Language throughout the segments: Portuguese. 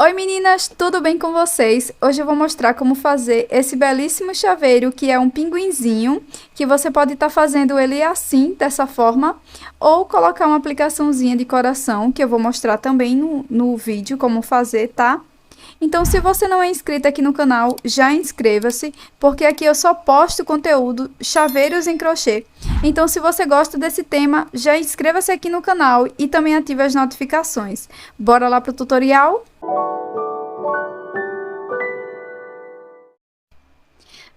Oi meninas, tudo bem com vocês? Hoje eu vou mostrar como fazer esse belíssimo chaveiro que é um pinguinzinho, que você pode estar fazendo ele assim, dessa forma, ou colocar uma aplicaçãozinha de coração, que eu vou mostrar também no vídeo como fazer, tá? Então, se você não é inscrito aqui no canal, já inscreva-se, porque aqui eu só posto conteúdo chaveiros em crochê. Então, se você gosta desse tema, já inscreva-se aqui no canal e também ative as notificações. Bora lá pro tutorial?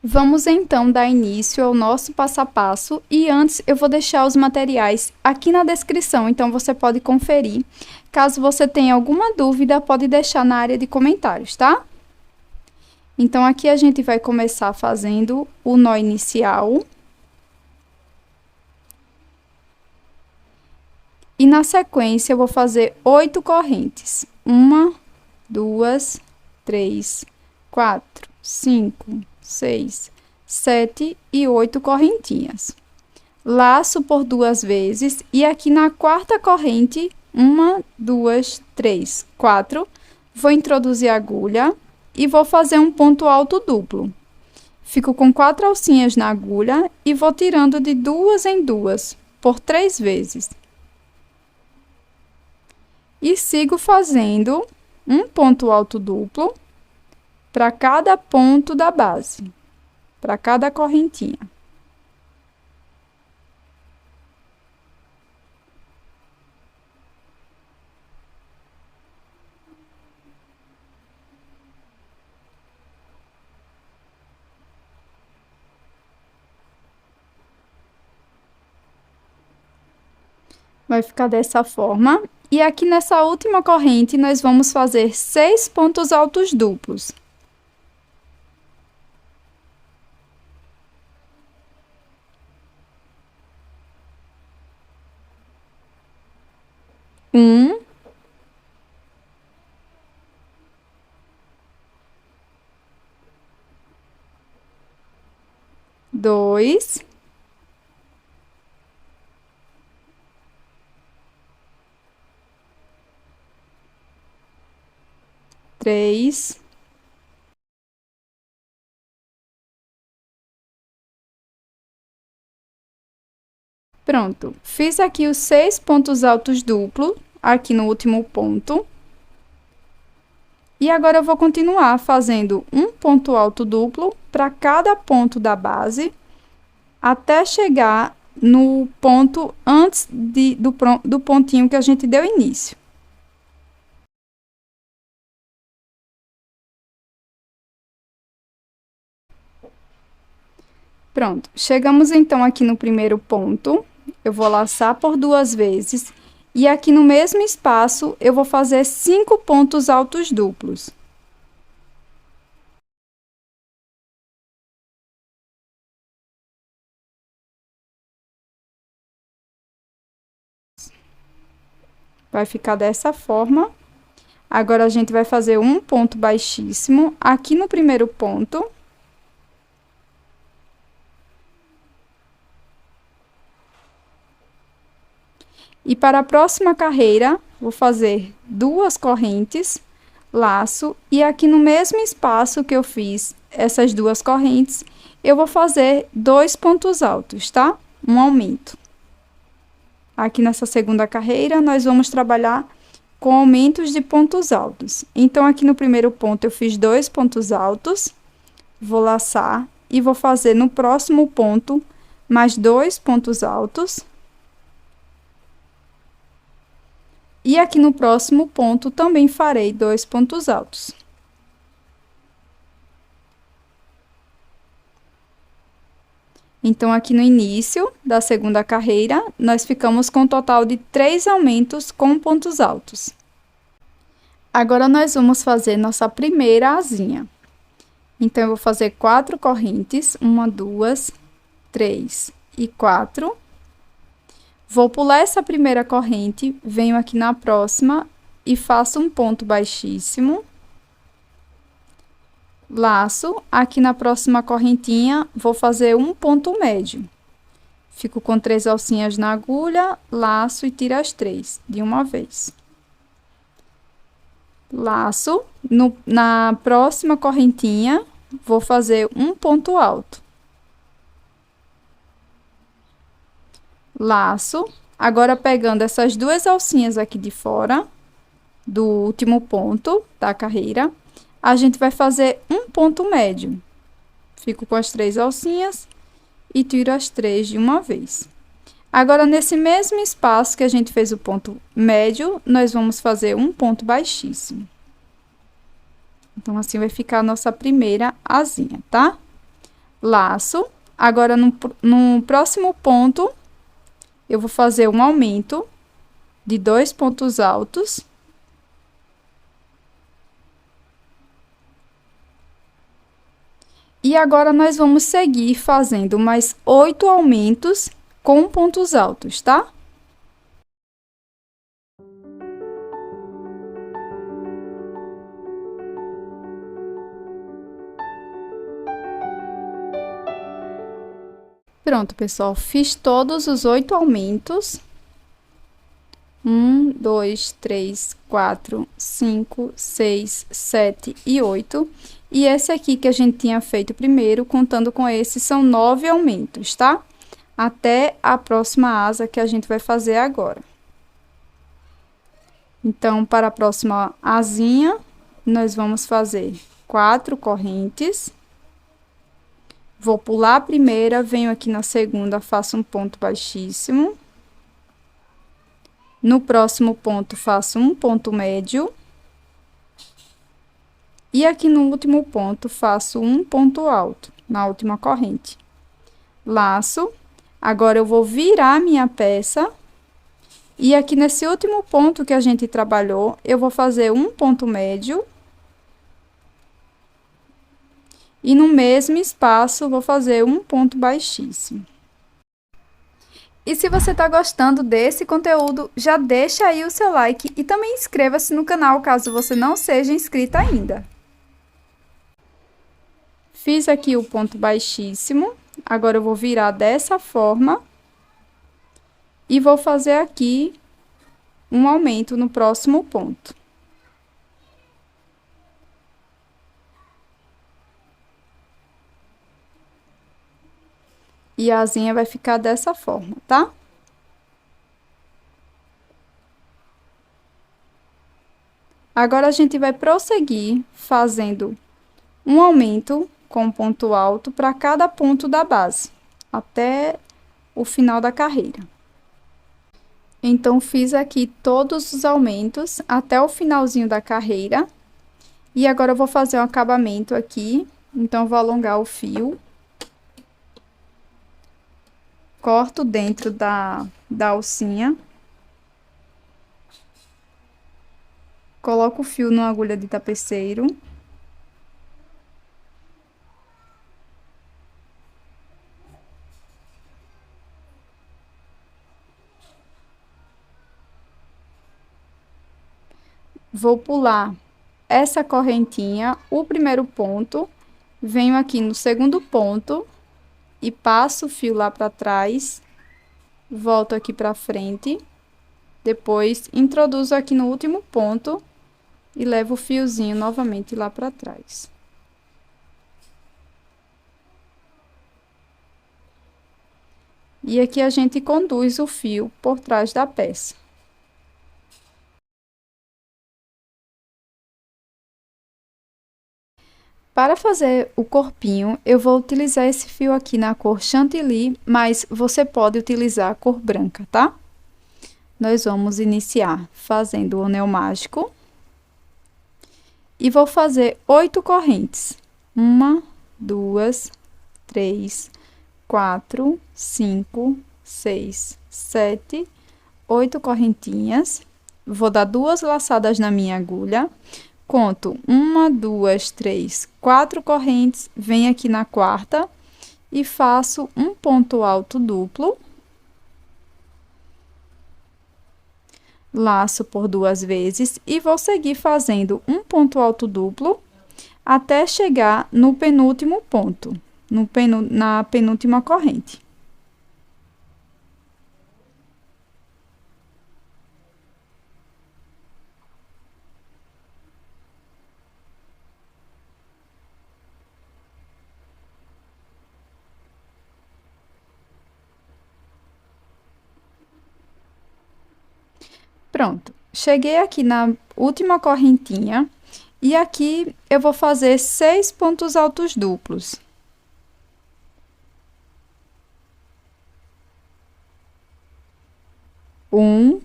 Vamos então dar início ao nosso passo a passo e antes eu vou deixar os materiais aqui na descrição, então você pode conferir. Caso você tenha alguma dúvida, pode deixar na área de comentários, tá? Então, aqui a gente vai começar fazendo o nó inicial. E na sequência, eu vou fazer 8 correntes. 1, 2, 3, 4, 5, 6, 7 e 8 correntinhas. Laço por 2 vezes e aqui na quarta corrente, 1, 2, 3, 4, vou introduzir a agulha e vou fazer um ponto alto duplo. Fico com 4 alcinhas na agulha e vou tirando de 2 em 2 por 3 vezes. E sigo fazendo um ponto alto duplo para cada ponto da base, para cada correntinha. Vai ficar dessa forma. E aqui nessa última corrente, nós vamos fazer 6 pontos altos duplos. Um, dois, três, pronto. Fiz aqui os 6 pontos altos duplos, aqui no último ponto. E agora eu vou continuar fazendo um ponto alto duplo para cada ponto da base, até chegar no ponto antes do pontinho que a gente deu início. Pronto, chegamos então aqui no primeiro ponto, eu vou laçar por 2 vezes, e aqui no mesmo espaço, eu vou fazer 5 pontos altos duplos. Vai ficar dessa forma. Agora, a gente vai fazer um ponto baixíssimo aqui no primeiro ponto. E para a próxima carreira, vou fazer 2 correntes, laço, e aqui no mesmo espaço que eu fiz essas 2 correntes, eu vou fazer 2 pontos altos, tá? Um aumento. Aqui nessa segunda carreira, nós vamos trabalhar com aumentos de pontos altos. Então, aqui no primeiro ponto, eu fiz 2 pontos altos, vou laçar e vou fazer no próximo ponto mais 2 pontos altos. E aqui no próximo ponto, também farei 2 pontos altos. Então, aqui no início da segunda carreira, nós ficamos com um total de 3 aumentos com pontos altos. Agora, nós vamos fazer nossa primeira asinha. Então, eu vou fazer 4 correntes, 1, 2, 3 e 4. Vou pular essa primeira corrente, venho aqui na próxima e faço um ponto baixíssimo. Laço, aqui na próxima correntinha, vou fazer um ponto médio. Fico com 3 alcinhas na agulha, laço e tiro as 3 de uma vez. laço, na próxima correntinha, vou fazer um ponto alto. Laço, agora pegando essas duas alcinhas aqui de fora, do último ponto da carreira, a gente vai fazer um ponto médio. Fico com as 3 alcinhas e tiro as 3 de uma vez. Agora, nesse mesmo espaço que a gente fez o ponto médio, nós vamos fazer um ponto baixíssimo. Então, assim vai ficar a nossa primeira asinha, tá? Laço. Agora, no próximo ponto, eu vou fazer um aumento de 2 pontos altos. E agora, nós vamos seguir fazendo mais 8 aumentos com pontos altos, tá? Pronto, pessoal, fiz todos os 8 aumentos. 1, 2, 3, 4, 5, 6, 7 e 8. E esse aqui que a gente tinha feito primeiro, contando com esse, são 9 aumentos, tá? Até a próxima asa que a gente vai fazer agora. Então, para a próxima asinha, nós vamos fazer 4 correntes. Vou pular a primeira, venho aqui na segunda, faço um ponto baixíssimo. No próximo ponto, faço um ponto médio. E aqui no último ponto, faço um ponto alto, na última corrente. Laço. Agora, eu vou virar minha peça. E aqui nesse último ponto que a gente trabalhou, eu vou fazer um ponto médio. E no mesmo espaço, vou fazer um ponto baixíssimo. E se você está gostando desse conteúdo, já deixa aí o seu like e também inscreva-se no canal, caso você não seja inscrito ainda. Fiz aqui o ponto baixíssimo, agora eu vou virar dessa forma. E vou fazer aqui um aumento no próximo ponto. E a asinha vai ficar dessa forma, tá? Agora, a gente vai prosseguir fazendo um aumento com ponto alto para cada ponto da base, até o final da carreira. Então, fiz aqui todos os aumentos até o finalzinho da carreira. E agora, eu vou fazer um acabamento aqui. Então, vou alongar o fio. Corto dentro da alcinha. Coloco o fio numa agulha de tapeceiro. Vou pular essa correntinha, o primeiro ponto, venho aqui no segundo ponto e passo o fio lá para trás, volto aqui para frente, depois introduzo aqui no último ponto e levo o fiozinho novamente lá para trás. E aqui a gente conduz o fio por trás da peça. Para fazer o corpinho, eu vou utilizar esse fio aqui na cor chantilly, mas você pode utilizar a cor branca, tá? Nós vamos iniciar fazendo o anel mágico. E vou fazer 8 correntes. 1, 2, 3, 4, 5, 6, 7, 8 correntinhas. Vou dar 2 laçadas na minha agulha. Conto 1, 2, 3, 4 correntes, venho aqui na quarta e faço um ponto alto duplo. Laço por 2 vezes e vou seguir fazendo um ponto alto duplo até chegar no penúltimo ponto, na penúltima corrente. Pronto, cheguei aqui na última correntinha e aqui eu vou fazer 6 pontos altos duplos. Um,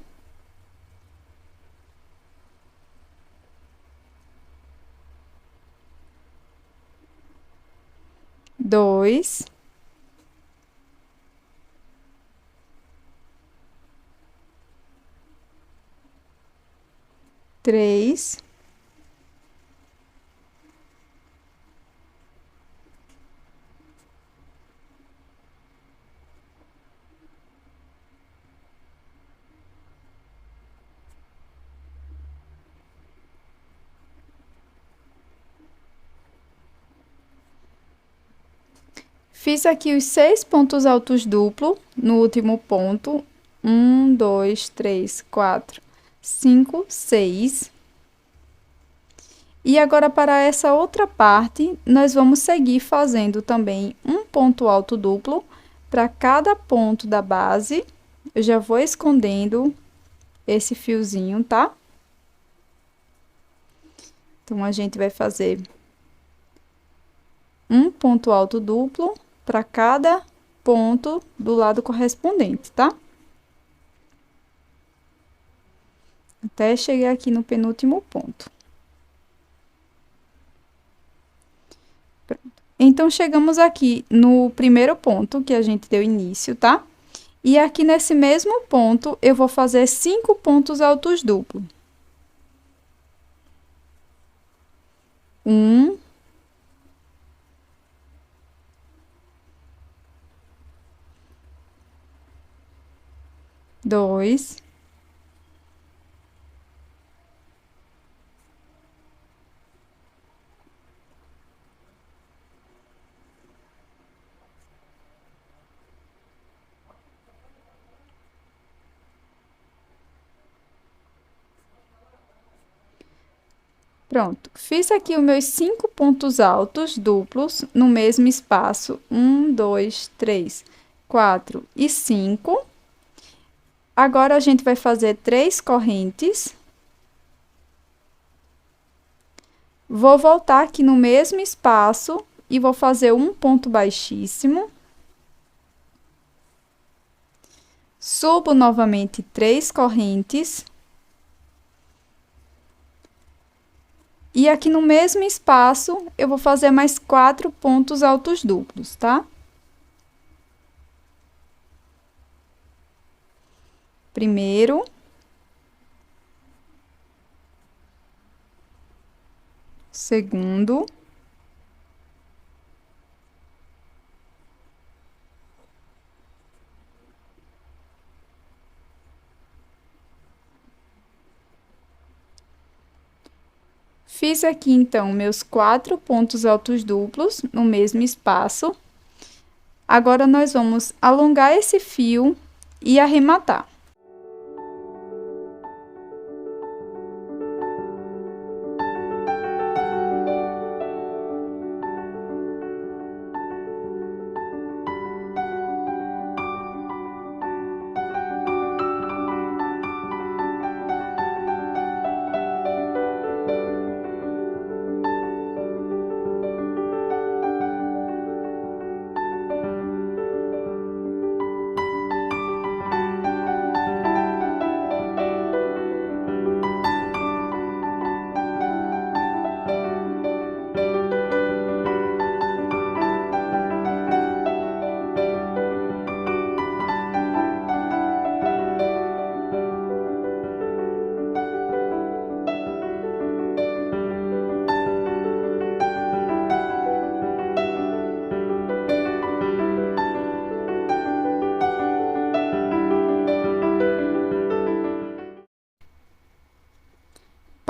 dois, três, fiz aqui os 6 pontos altos duplos no último ponto. 1, 2, 3, 4, 5, 6. E agora, para essa outra parte, nós vamos seguir fazendo também um ponto alto duplo para cada ponto da base. Eu já vou escondendo esse fiozinho, tá? Então, a gente vai fazer um ponto alto duplo para cada ponto do lado correspondente, tá? Até chegar aqui no penúltimo ponto. Pronto. Então, chegamos aqui no primeiro ponto que a gente deu início, tá? E aqui nesse mesmo ponto, eu vou fazer 5 pontos altos duplos. Um, dois, pronto. Fiz aqui os meus 5 pontos altos duplos no mesmo espaço. 1, 2, 3, 4 e 5. Agora, a gente vai fazer 3 correntes. Vou voltar aqui no mesmo espaço e vou fazer um ponto baixíssimo. Subo novamente 3 correntes. E aqui no mesmo espaço, eu vou fazer mais 4 pontos altos duplos, tá? Primeiro. Segundo. Fiz aqui, então, meus 4 pontos altos duplos no mesmo espaço. Agora, nós vamos alongar esse fio e arrematar.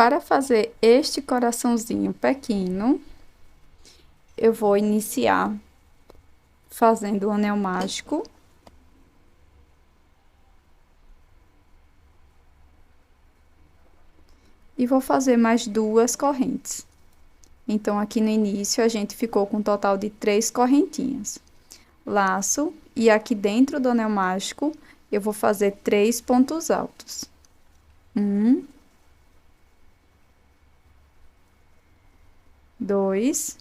Para fazer este coraçãozinho pequeno, eu vou iniciar fazendo o anel mágico. E vou fazer mais 2 correntes. Então, aqui no início, a gente ficou com um total de 3 correntinhas. Laço, e aqui dentro do anel mágico, eu vou fazer 3 pontos altos. Um, dois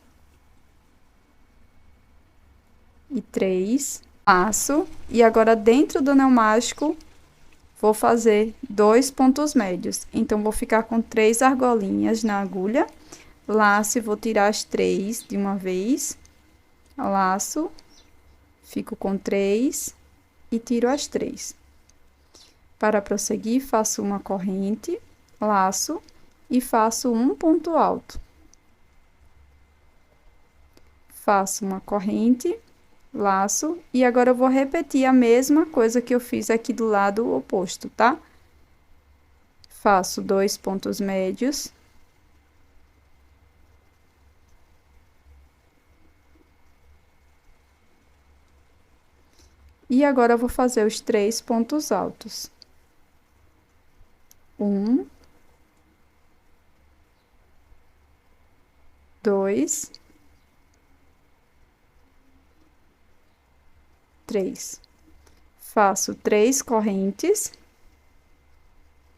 e três. Laço. E agora, dentro do anel mágico, vou fazer 2 pontos médios. Então, vou ficar com 3 argolinhas na agulha. Laço e vou tirar as 3 de uma vez. Laço. Fico com 3 e tiro as 3. Para prosseguir, faço uma corrente, laço e faço um ponto alto. Faço uma corrente, laço, e agora eu vou repetir a mesma coisa que eu fiz aqui do lado oposto, tá? Faço 2 pontos médios. E agora eu vou fazer os 3 pontos altos. Um, dois, três. Faço 3 correntes,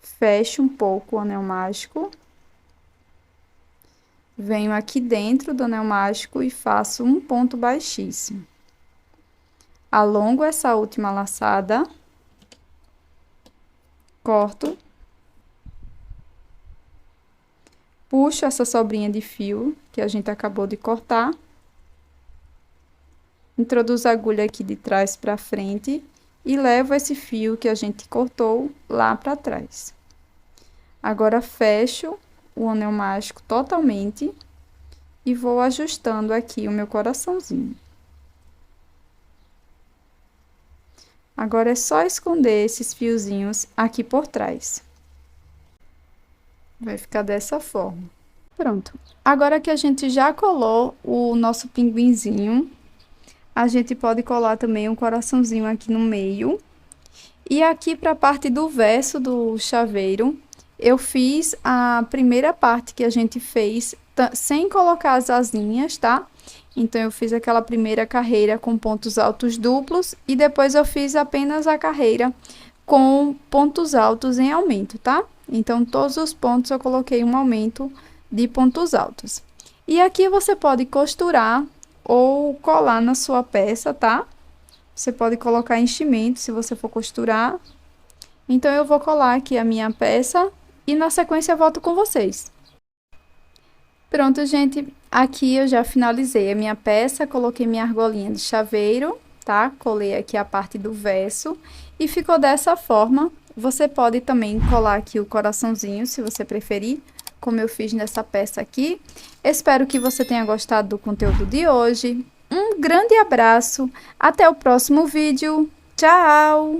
fecho um pouco o anel mágico, venho aqui dentro do anel mágico e faço um ponto baixíssimo. Alongo essa última laçada, corto, puxo essa sobrinha de fio que a gente acabou de cortar, introduzo a agulha aqui de trás para frente e levo esse fio que a gente cortou lá para trás. Agora, fecho o anel mágico totalmente e vou ajustando aqui o meu coraçãozinho. Agora, é só esconder esses fiozinhos aqui por trás. Vai ficar dessa forma. Pronto. Agora que a gente já colou o nosso pinguinzinho, a gente pode colar também um coraçãozinho aqui no meio. E aqui para a parte do verso do chaveiro, eu fiz a primeira parte que a gente fez sem colocar as asinhas, tá? Então, eu fiz aquela primeira carreira com pontos altos duplos e depois eu fiz apenas a carreira com pontos altos em aumento, tá? Então, todos os pontos eu coloquei um aumento de pontos altos. E aqui você pode costurar ou colar na sua peça, tá? Você pode colocar enchimento se você for costurar. Então, eu vou colar aqui a minha peça e na sequência eu volto com vocês. Pronto, gente, aqui eu já finalizei a minha peça, coloquei minha argolinha de chaveiro, tá? Colei aqui a parte do verso e ficou dessa forma. Você pode também colar aqui o coraçãozinho, se você preferir, como eu fiz nessa peça aqui. Espero que você tenha gostado do conteúdo de hoje. Um grande abraço, até o próximo vídeo. Tchau!